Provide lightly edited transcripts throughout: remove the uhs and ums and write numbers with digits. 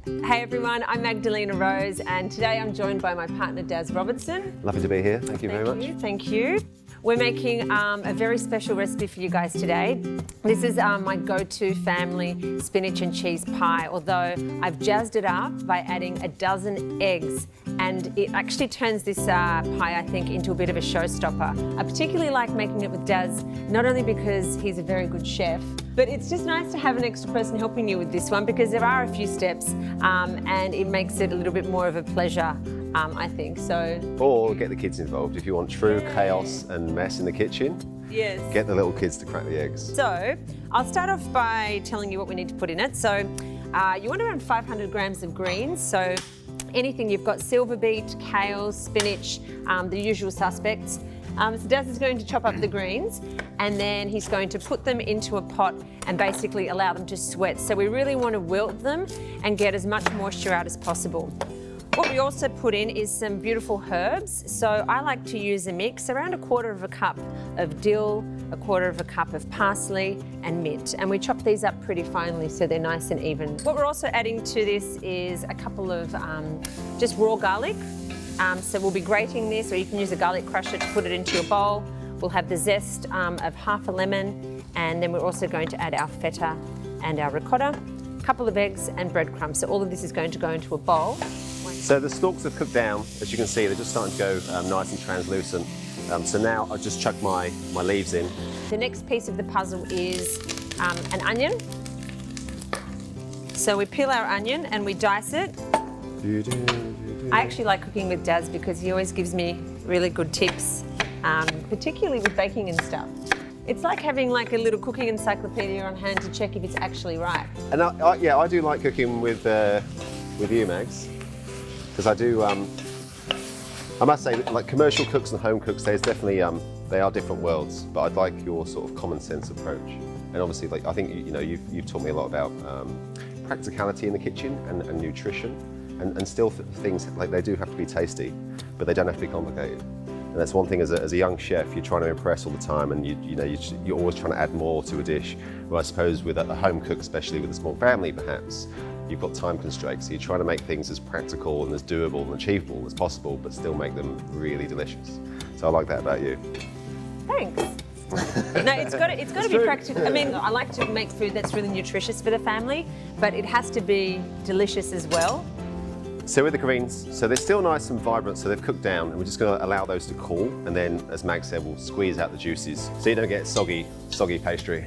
Hey everyone, I'm Magdalena Roze, and today I'm joined by my partner Daz Robertson. Lovely to be here. Thank you very much. Thank you. We're making a very special recipe for you guys today. This is my go-to family spinach and cheese pie, although I've jazzed it up by adding a dozen eggs, and it actually turns this pie, I think, into a bit of a showstopper. I particularly like making it with Daz, not only because he's a very good chef, but it's just nice to have an extra person helping you with this one because there are a few steps and it makes it a little bit more of a pleasure, I think. So. Or get the kids involved if you want true chaos and mess in the kitchen. Yes. Get the little kids to crack the eggs. So I'll start off by telling you what we need to put in it. So you want around 500 grams of greens. So anything you've got: silver beet, kale, spinach, the usual suspects. So Daz is going to chop up the greens and then he's going to put them into a pot and basically allow them to sweat. So we really want to wilt them and get as much moisture out as possible. What we also put in is some beautiful herbs. So I like to use a mix, around 1/4 cup of dill, 1/4 cup of parsley and mint. And we chop these up pretty finely so they're nice and even. What we're also adding to this is a couple of just raw garlic. So we'll be grating this, or you can use a garlic crusher to put it into your bowl. We'll have the zest of half a lemon, and then we're also going to add our feta and our ricotta, a couple of eggs and breadcrumbs. So all of this is going to go into a bowl. So the stalks have cooked down. As you can see, they're just starting to go nice and translucent. So now I'll just chuck my leaves in. The next piece of the puzzle is an onion. So we peel our onion and we dice it. I actually like cooking with Daz because he always gives me really good tips, particularly with baking and stuff. It's like having like a little cooking encyclopedia on hand to check if it's actually right. And I do like cooking with you, Mags, because I do. I must say, like commercial cooks and home cooks, there's definitely they are different worlds. But I'd like your sort of common sense approach. And obviously, like I think you've taught me a lot about practicality in the kitchen and nutrition. And still things like they do have to be tasty, but they don't have to be complicated. And that's one thing as a young chef, you're trying to impress all the time, and you're always trying to add more to a dish. Well, I suppose with a home cook, especially with a small family, perhaps you've got time constraints. So you're trying to make things as practical and as doable and achievable as possible, but still make them really delicious. So I like that about you. Thanks. No, it's got to be practical. I mean, I like to make food that's really nutritious for the family, but it has to be delicious as well. So with the greens, so they're still nice and vibrant, so they've cooked down, and we're just going to allow those to cool, and then, as Mag said, we'll squeeze out the juices so you don't get soggy pastry.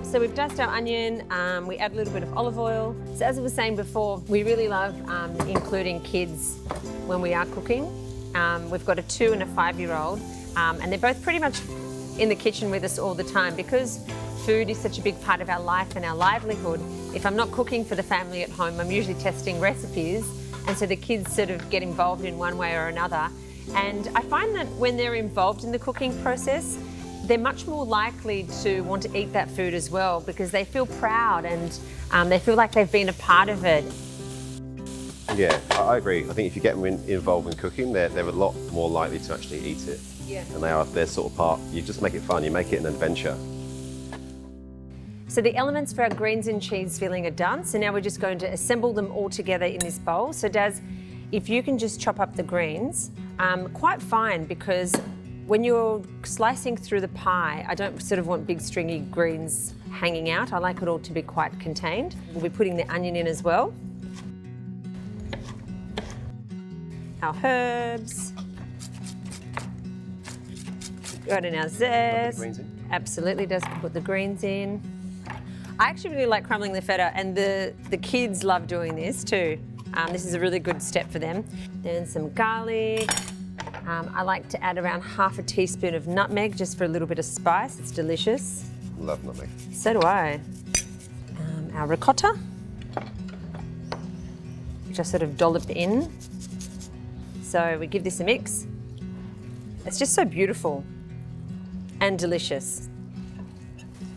So we've diced our onion, we add a little bit of olive oil. So as I was saying before, we really love including kids when we are cooking. We've got a 2- and a 5-year-old, and they're both pretty much in the kitchen with us all the time because food is such a big part of our life and our livelihood. If I'm not cooking for the family at home, I'm usually testing recipes. And so the kids sort of get involved in one way or another. And I find that when they're involved in the cooking process, they're much more likely to want to eat that food as well because they feel proud and they feel like they've been a part of it. Yeah, I agree. I think if you get them involved in cooking, they're a lot more likely to actually eat it. Yeah. And they're sort of part, you just make it fun, you make it an adventure. So the elements for our greens and cheese filling are done. So now we're just going to assemble them all together in this bowl. So Daz, if you can just chop up the greens, quite fine, because when you're slicing through the pie, I don't sort of want big stringy greens hanging out. I like it all to be quite contained. We'll be putting the onion in as well. Our herbs. Got in our zest. Put the greens in? Absolutely, Daz can put the greens in. I actually really like crumbling the feta, and the kids love doing this too. This is a really good step for them. Then some garlic. I like to add around half a teaspoon of nutmeg just for a little bit of spice. It's delicious. Love nutmeg. So do I. Our ricotta, which I sort of dollop in. So we give this a mix. It's just so beautiful and delicious.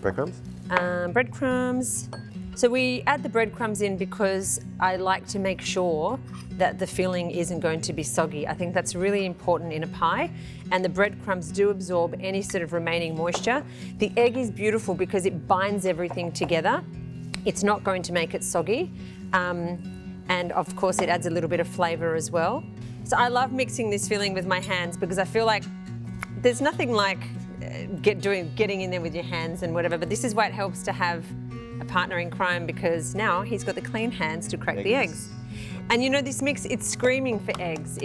Breadcrumbs? Breadcrumbs. So we add the breadcrumbs in because I like to make sure that the filling isn't going to be soggy. I think that's really important in a pie, and the breadcrumbs do absorb any sort of remaining moisture. The egg is beautiful because it binds everything together. It's not going to make it soggy. And of course it adds a little bit of flavour as well. So I love mixing this filling with my hands because I feel like there's nothing like getting in there with your hands and whatever, but this is why it helps to have a partner in crime, because now he's got the clean hands to crack the eggs. And you know, this mix, it's screaming for eggs.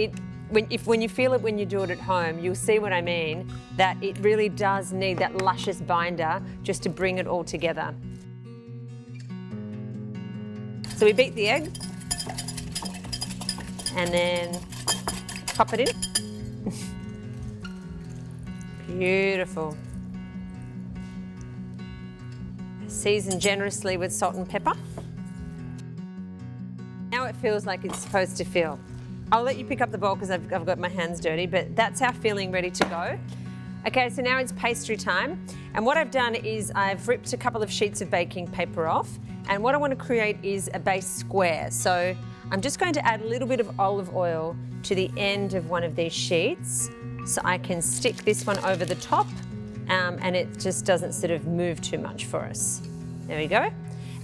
When you feel it when you do it at home, you'll see what I mean, that it really does need that luscious binder just to bring it all together. So we beat the egg and then pop it in. Beautiful. Season generously with salt and pepper. Now it feels like it's supposed to feel. I'll let you pick up the bowl because I've got my hands dirty, but that's our filling ready to go. Okay, so now it's pastry time. And what I've done is I've ripped a couple of sheets of baking paper off, and what I want to create is a base square. So I'm just going to add a little bit of olive oil to the end of one of these sheets so I can stick this one over the top and it just doesn't sort of move too much for us. There we go.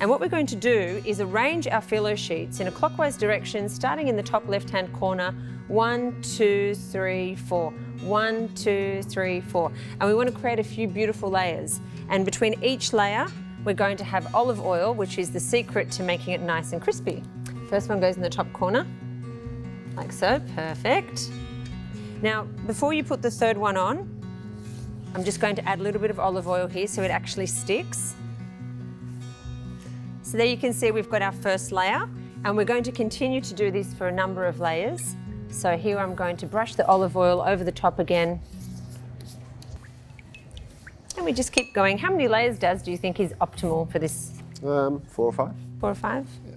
And what we're going to do is arrange our phyllo sheets in a clockwise direction, starting in the top left-hand corner. 1, 2, 3, 4. 1, 2, 3, 4. And we want to create a few beautiful layers. And between each layer, we're going to have olive oil, which is the secret to making it nice and crispy. First one goes in the top corner, like so, perfect. Now, before you put the third one on, I'm just going to add a little bit of olive oil here so it actually sticks. So there you can see we've got our first layer, and we're going to continue to do this for a number of layers. So here I'm going to brush the olive oil over the top again. And we just keep going. How many layers, Daz, do you think is optimal for this? 4 or 5. 4 or 5? Yeah.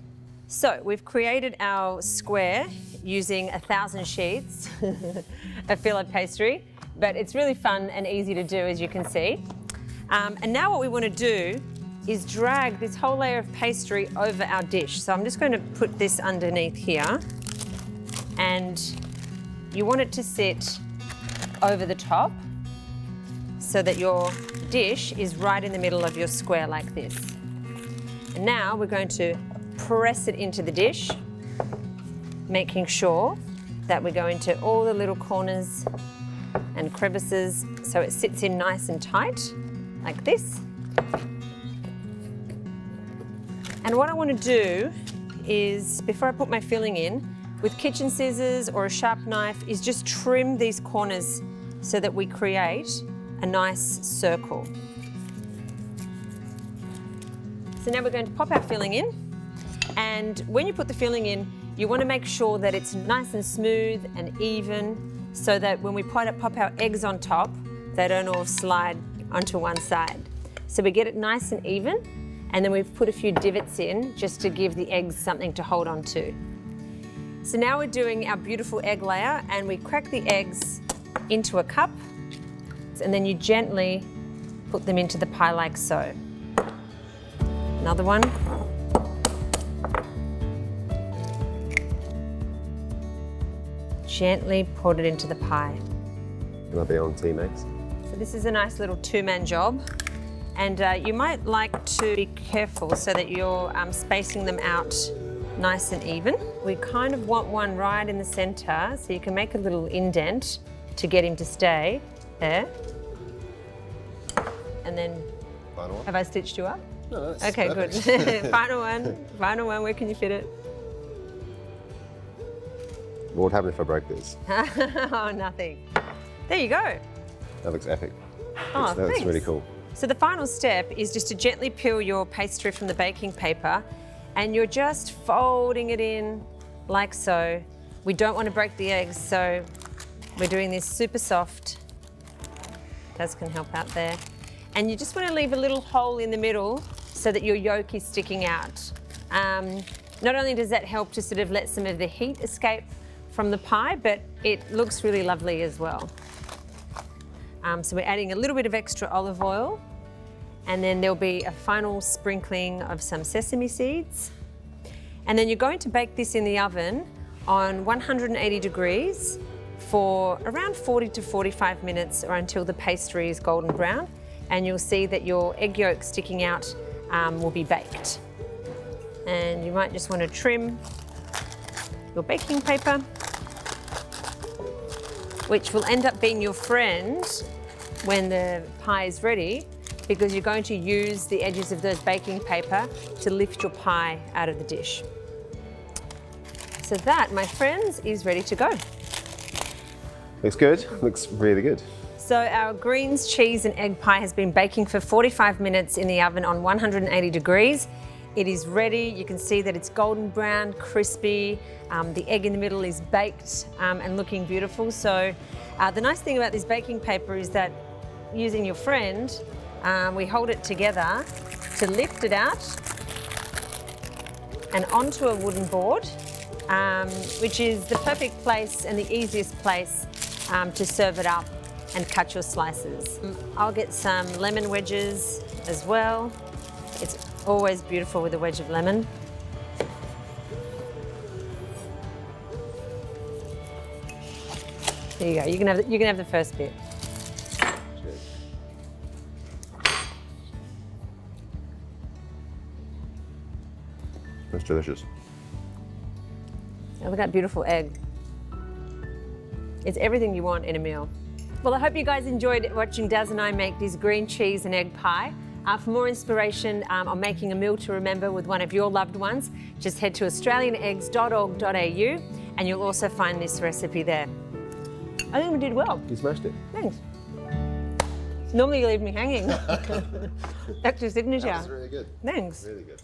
So we've created our square using 1,000 sheets of phyllo pastry, but it's really fun and easy to do, as you can see. And now what we want to do is drag this whole layer of pastry over our dish. So I'm just going to put this underneath here, and you want it to sit over the top so that your dish is right in the middle of your square like this. And now we're going to press it into the dish, making sure that we go into all the little corners and crevices so it sits in nice and tight, like this. And what I want to do is, before I put my filling in, with kitchen scissors or a sharp knife, is just trim these corners so that we create a nice circle. So now we're going to pop our filling in. And when you put the filling in, you want to make sure that it's nice and smooth and even, so that when we pop our eggs on top, they don't all slide onto one side. So we get it nice and even, and then we've put a few divots in just to give the eggs something to hold on to. So now we're doing our beautiful egg layer, and we crack the eggs into a cup, and then you gently put them into the pie like so. Another one. Gently put it into the pie. Can I be on Team Eggs? So this is a nice little two-man job. And you might like to be careful so that you're spacing them out nice and even. We kind of want one right in the center, so you can make a little indent to get him to stay there. And then, Final one? have I stitched you up? No, that's okay, perfect. good. Final one, where can you fit it? What would happen if I broke this? Oh, nothing. There you go. That looks epic. Oh, That's thanks. really cool. So the final step is just to gently peel your pastry from the baking paper, and you're just folding it in like so. We don't want to break the eggs, so we're doing this super soft. Daz can help out there. And you just want to leave a little hole in the middle so that your yolk is sticking out. Not only does that help to sort of let some of the heat escape from the pie, but it looks really lovely as well. So we're adding a little bit of extra olive oil, and then there'll be a final sprinkling of some sesame seeds. And then you're going to bake this in the oven on 180 degrees for around 40 to 45 minutes, or until the pastry is golden brown, and you'll see that your egg yolk sticking out will be baked. And you might just want to trim your baking paper, which will end up being your friend when the pie is ready, because you're going to use the edges of those baking paper to lift your pie out of the dish. So that, my friends, is ready to go. Looks good, looks really good. So our greens, cheese and egg pie has been baking for 45 minutes in the oven on 180 degrees. It is ready. You can see that it's golden brown, crispy. The egg in the middle is baked and looking beautiful. So the nice thing about this baking paper is that using your friend, we hold it together to lift it out and onto a wooden board, which is the perfect place and the easiest place to serve it up and cut your slices. I'll get some lemon wedges as well. It's always beautiful with a wedge of lemon. There you go. You can have the first bit. That's delicious. Oh, look at that beautiful egg. It's everything you want in a meal. Well, I hope you guys enjoyed watching Daz and I make this green cheese and egg pie. For more inspiration on making a meal to remember with one of your loved ones, just head to australianeggs.org.au and you'll also find this recipe there. I think we did well. You smashed it. Thanks. Normally you leave me hanging. That's your signature. That was really good. Thanks. Really good.